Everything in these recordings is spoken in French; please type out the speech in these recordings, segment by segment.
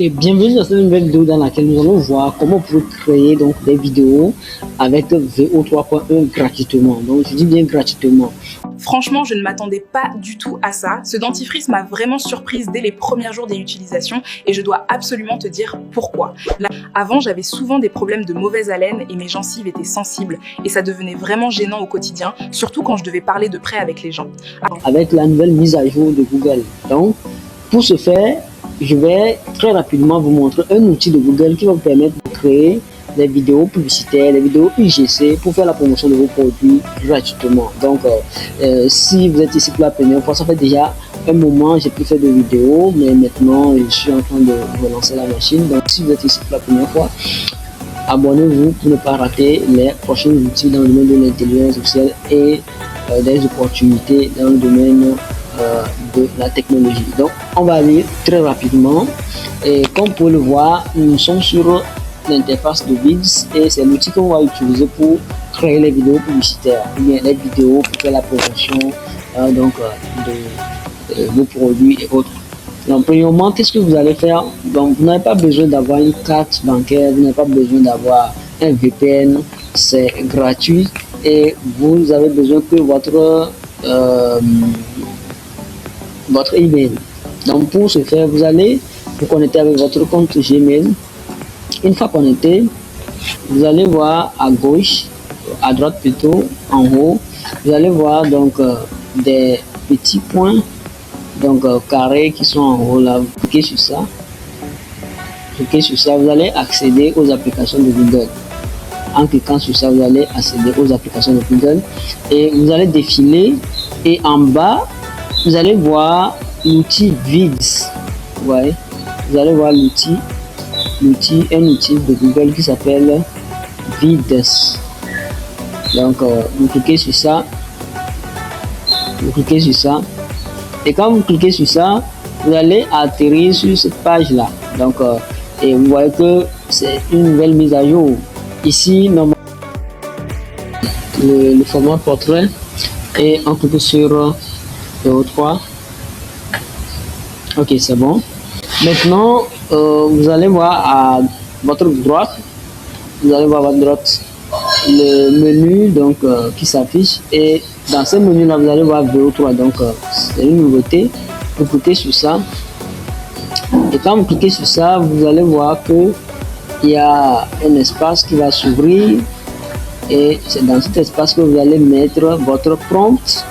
Et bienvenue dans cette nouvelle vidéo dans laquelle nous allons voir comment vous pouvez créer donc des vidéos avec VO 3.1 gratuitement. Donc je dis bien gratuitement. Franchement, je ne m'attendais pas du tout à ça. Ce dentifrice m'a vraiment surprise dès les premiers jours d'utilisation et je dois absolument te dire pourquoi. Là, avant, j'avais souvent des problèmes de mauvaise haleine et mes gencives étaient sensibles et ça devenait vraiment gênant au quotidien, surtout quand je devais parler de près avec les gens. Avec la nouvelle mise à jour de Google. Donc, pour ce faire, je vais très rapidement vous montrer un outil de Google qui va vous permettre de créer des vidéos publicitaires, des vidéos UGC pour faire la promotion de vos produits gratuitement. Donc, si vous êtes ici pour la première fois, ça fait déjà un moment j'ai pu faire des vidéos, mais maintenant je suis en train de relancer la machine. Donc, si vous êtes ici pour la première fois, abonnez-vous pour ne pas rater les prochains outils dans le domaine de l'intelligence artificielle et des opportunités dans le domaine de la technologie. Donc, on va aller très rapidement. Et comme vous pouvez le voir, nous sommes sur l'interface de Vids et c'est l'outil qu'on va utiliser pour créer les vidéos publicitaires, ou bien les vidéos pour faire la promotion de vos produits et autres. Donc, premièrement, qu'est-ce que vous allez faire? Donc, vous n'avez pas besoin d'avoir une carte bancaire, vous n'avez pas besoin d'avoir un VPN, c'est gratuit et vous avez besoin que votre email. Donc, pour ce faire, vous allez vous connecter avec votre compte Gmail. Une fois connecté, vous allez voir à gauche, à droite plutôt, en haut, vous allez voir donc des petits points, donc carrés qui sont en haut là. Vous cliquez sur ça. Vous allez accéder aux applications de Google. En cliquant sur ça, vous allez accéder aux applications de Google et vous allez défiler et en bas, vous allez voir l'outil Vids. Ouais, vous allez voir un outil de Google qui s'appelle Vids. Donc, vous cliquez sur ça. Et quand vous cliquez sur ça, vous allez atterrir sur cette page-là. Donc, et vous voyez que c'est une nouvelle mise à jour. Ici, normalement, le format portrait et on clique sur VO3. Ok, c'est bon. Maintenant, vous allez voir à votre droite, le menu donc qui s'affiche et dans ce menu là vous allez voir VO3. Donc c'est une nouveauté. Vous cliquez sur ça et quand vous cliquez sur ça, vous allez voir que il y a un espace qui va s'ouvrir et c'est dans cet espace que vous allez mettre votre prompt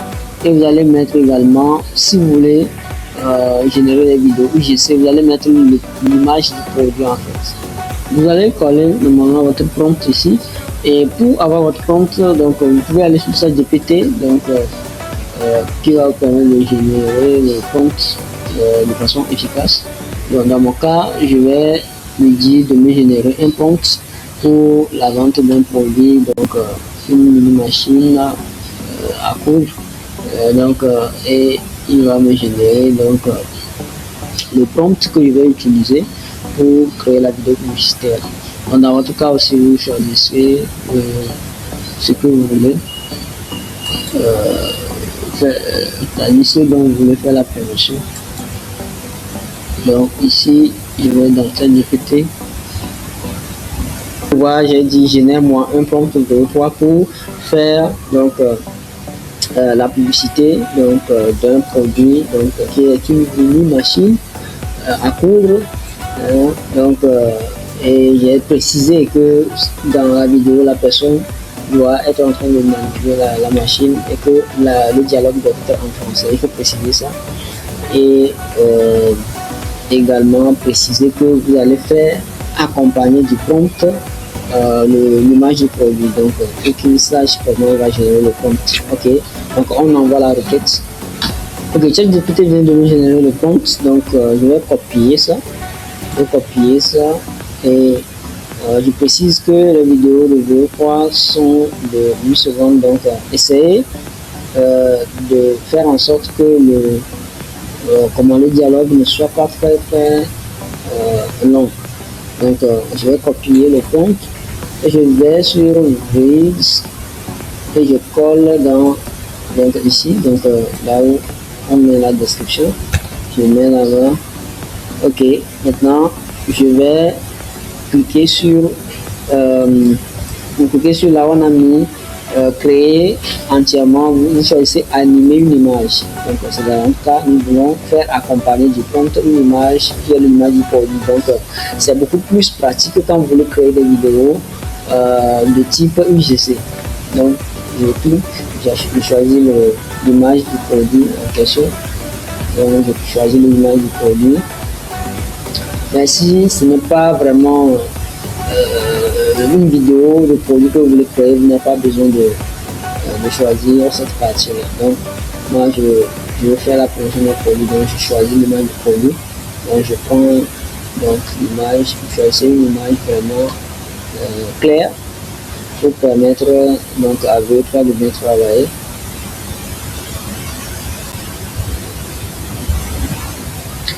et vous allez mettre également, si vous voulez générer des vidéos UGC, vous allez mettre l'image du produit en fait. Vous allez coller normalement votre prompt ici et pour avoir votre prompt, donc vous pouvez aller sur ChatGPT donc qui va vous permettre de générer le prompt de façon efficace. Donc, dans mon cas, je vais lui dire de me générer un prompt pour la vente d'un produit, donc une mini machine à coudre, et il va me générer donc le prompt que je vais utiliser pour créer la vidéo publicitaire. Dans votre cas aussi, vous choisissez ce que vous voulez, la liste dont vous voulez faire la promotion. Donc ici, je vais dans ChatGPT. Voilà, j'ai dit génère-moi un prompt de 3 pour faire donc la publicité donc d'un produit donc qui est une mini machine à coudre. Et j'ai précisé que dans la vidéo la personne doit être en train de manipuler la machine et que le dialogue doit être en français. Il faut préciser ça et également préciser que vous allez faire accompagner du prompt l'image du produit, donc pour qu'il sache comment il va générer le prompt. Ok, donc on envoie la requête. Ok, ChatGPT vient de me générer le prompt, donc je vais copier ça. Et je précise que les vidéos de VO3 sont de 8 secondes, donc essayez de faire en sorte que le dialogue ne soit pas très long. Donc je vais copier le prompt et je vais sur Vids et je colle donc ici, donc là où on met la description, je mets là-bas. Ok, maintenant je vais cliquer sur là où on a mis créer entièrement. Vous choisissez animer une image. Donc c'est dans le cas nous voulons faire accompagner du compte une image qui est l'image du produit. Donc c'est beaucoup plus pratique quand vous voulez créer des vidéos de type UGC. Donc je clique, je choisis l'image du produit en question. Donc je choisis l'image du produit. Mais si ce n'est pas vraiment une vidéo de produit que vous voulez créer, vous n'avez pas besoin de choisir cette partie-là. Donc moi je veux faire la promotion du produit, donc je choisis l'image du produit. Donc je prends donc l'image, je choisis une image vraiment claire pour permettre donc à VO3 de bien travailler.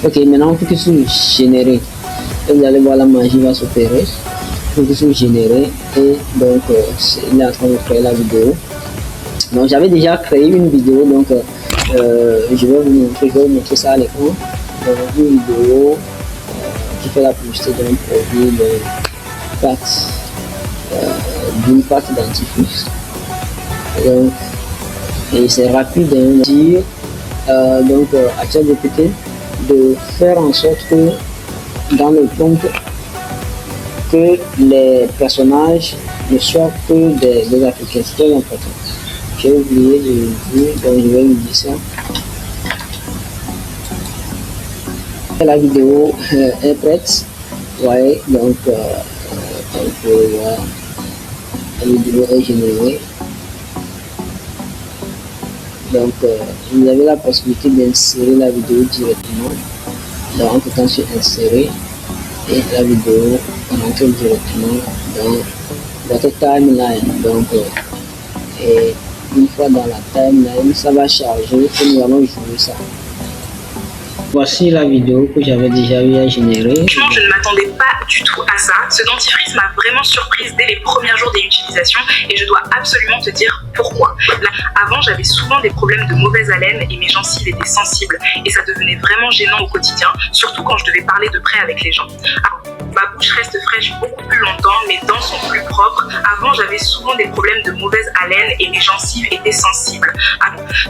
Ok, maintenant on clique sur générer. Et vous allez voir la magie va s'opérer. On clique sur générer et donc il est en train de créer la vidéo. Donc j'avais déjà créé une vidéo, donc je vais vous montrer ça à l'écran. Donc une vidéo qui fait la publicité d'un produit d'une pâte dentifrice. Donc et c'est rapide hein, dire donc à ChatGPT de faire en sorte que dans le prompt que les personnages ne soient que des Africains. C'est très important. J'ai oublié de dire, donc je vais vous dire ça. La vidéo est prête. Ouais, donc on peut voir la vidéo est générée. Donc vous avez la possibilité d'insérer la vidéo directement. Donc en cliquant sur insérer et la vidéo rentre directement dans votre timeline. Donc et une fois dans la timeline, ça va charger et nous allons jouer ça. Voici la vidéo que j'avais déjà eu à générer. Franchement, je ne m'attendais pas du tout à ça. Ce dentifrice m'a vraiment surprise dès les premiers jours d'utilisation et je dois absolument te dire pourquoi. Là, avant, j'avais souvent des problèmes de mauvaise haleine et mes gencives étaient sensibles et ça devenait vraiment gênant au quotidien, surtout quand je devais parler de près avec les gens. Ma bouche reste fraîche beaucoup plus longtemps, mes dents sont plus propres. Avant, j'avais souvent des problèmes de mauvaise haleine et mes gencives étaient sensibles.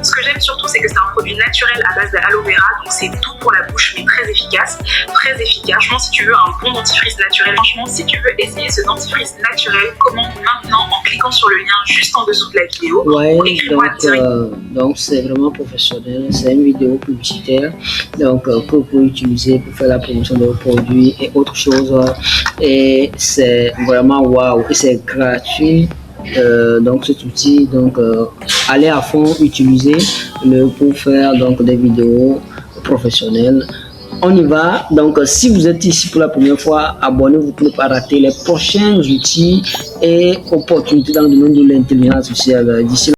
Ce que j'aime surtout, c'est que c'est un produit naturel à base d'aloe vera, donc c'est doux pour la bouche, mais très efficace. Très efficace. Franchement, si tu veux un bon dentifrice naturel, franchement, si tu veux essayer ce dentifrice naturel, commande maintenant en cliquant sur le lien juste en dessous de la vidéo. Ouais, donc c'est vraiment professionnel. C'est une vidéo publicitaire, donc que vous pouvez utiliser pour faire la promotion de vos produits et autres choses. Et c'est vraiment waouh, et c'est gratuit. Donc cet outil, donc allez à fond, utilisez-le pour faire donc des vidéos professionnelles. On y va. Donc si vous êtes ici pour la première fois, abonnez-vous pour ne pas rater les prochains outils et opportunités dans le domaine de l'intelligence artificielle. D'ici